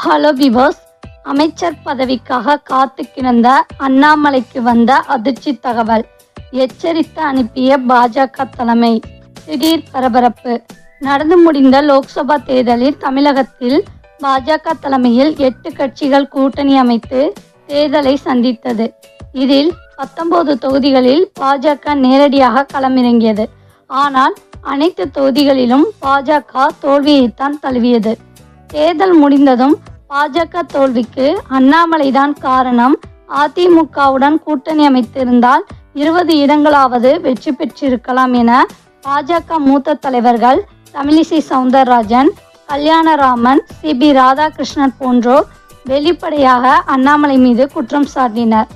Hello viewers, அமைச்சர் பதவிக்காக காத்து கிடந்த அண்ணாமலைக்கு வந்த அதிர்ச்சி தகவல். எச்சரித்து அனுப்பிய பாஜக தலைமை. திடீர் பரபரப்பு. நடந்து முடிந்த லோக்சபா தேர்தலில் தமிழகத்தில் பாஜக தலைமையில் 8 கட்சிகள் கூட்டணி அமைத்து தேர்தலை சந்தித்தது. இதில் 19 தொகுதிகளில் பாஜக நேரடியாக களமிறங்கியது. ஆனால் அனைத்து தொகுதிகளிலும் பாஜக தோல்வியைத்தான் தழுவியது. தேர்தல் முடிந்ததும் பாஜக தோல்விக்கு அண்ணாமலைதான் காரணம், அதிமுகவுடன் கூட்டணி அமைத்திருந்தால் 20 இடங்களாவது வெற்றி பெற்றிருக்கலாம் என பாஜக மூத்த தலைவர்கள் தமிழிசை சவுந்தரராஜன், கல்யாணராமன், சிபி ராதாகிருஷ்ணன் போன்றோர் வெளிப்படையாக அண்ணாமலை மீது குற்றம் சாட்டினர்.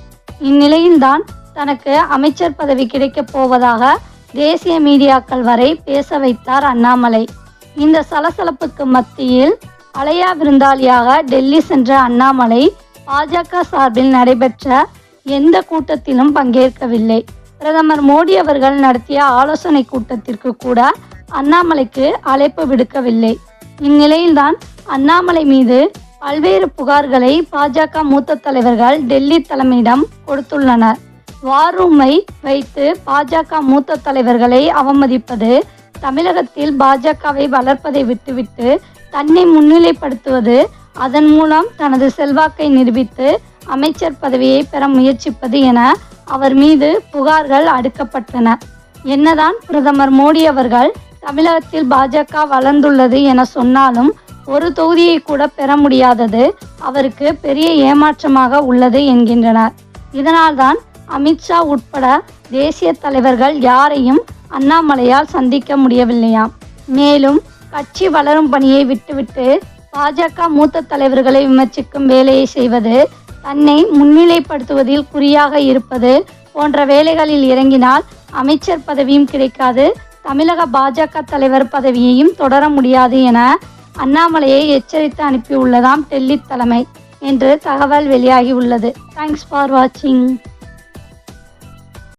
இந்நிலையில்தான் தனக்கு அமைச்சர் பதவி கிடைக்கப் போவதாக தேசிய மீடியாக்கள் வரை பேச வைத்தார் அண்ணாமலை. இந்த சலசலப்புக்கு மத்தியில் அலையா விருந்தாளியாக டெல்லி சென்ற அண்ணாமலை பாஜக சார்பில் நடைபெற்ற எந்த கூட்டத்திலும் பங்கேற்கவில்லை. பிரதமர் மோடி அவர்கள் நடத்திய ஆலோசனை கூட்டத்திற்கு கூட அண்ணாமலைக்கு அழைப்பு விடுக்கவில்லை. இந்நிலையில்தான் அண்ணாமலை மீது பல்வேறு புகார்களை பாஜக மூத்த தலைவர்கள் டெல்லி தலைமையிடம் கொடுத்துள்ளனர். வார் ரூமை வைத்து பாஜக மூத்த தலைவர்களை அவமதிப்பது, தமிழகத்தில் பாஜகவை வளர்ப்பதை விட்டுவிட்டு தன்னை முன்னிலைப்படுத்துவது, அதன் மூலம் தனது செல்வாக்கை நிரூபித்து அமைச்சர் பதவியை பெற முயற்சிப்பது என அவர் மீது புகார்கள் அடுக்கப்பட்டன. என்னதான் பிரதமர் மோடி அவர்கள் தமிழகத்தில் பாஜக வளர்ந்துள்ளது என சொன்னாலும் ஒரு தொகுதியை கூட பெற முடியாதது அவருக்கு பெரிய ஏமாற்றமாக உள்ளது என்கின்றனர். இதனால்தான் அமித்ஷா உட்பட தேசிய தலைவர்கள் யாரையும் அண்ணாமலையால் சந்திக்க முடியவில்லையாம். மேலும் கட்சி வளரும் பணியை விட்டுவிட்டு பாஜக மூத்த தலைவர்களை விமர்சிக்கும் வேலையை செய்வது, தன்னை முன்னிலைப்படுத்துவதில் குறியாக இருப்பது போன்ற வேலைகளில் இறங்கினால் அமைச்சர் பதவியும் கிடைக்காது, தமிழக பாஜக தலைவர் பதவியையும் தொடர முடியாது என அண்ணாமலையை எச்சரித்து அனுப்பியுள்ளதாம் டெல்லி தலைமை என்று தகவல் வெளியாகி உள்ளது. தேங்க்ஸ் ஃபார் வாட்சிங்.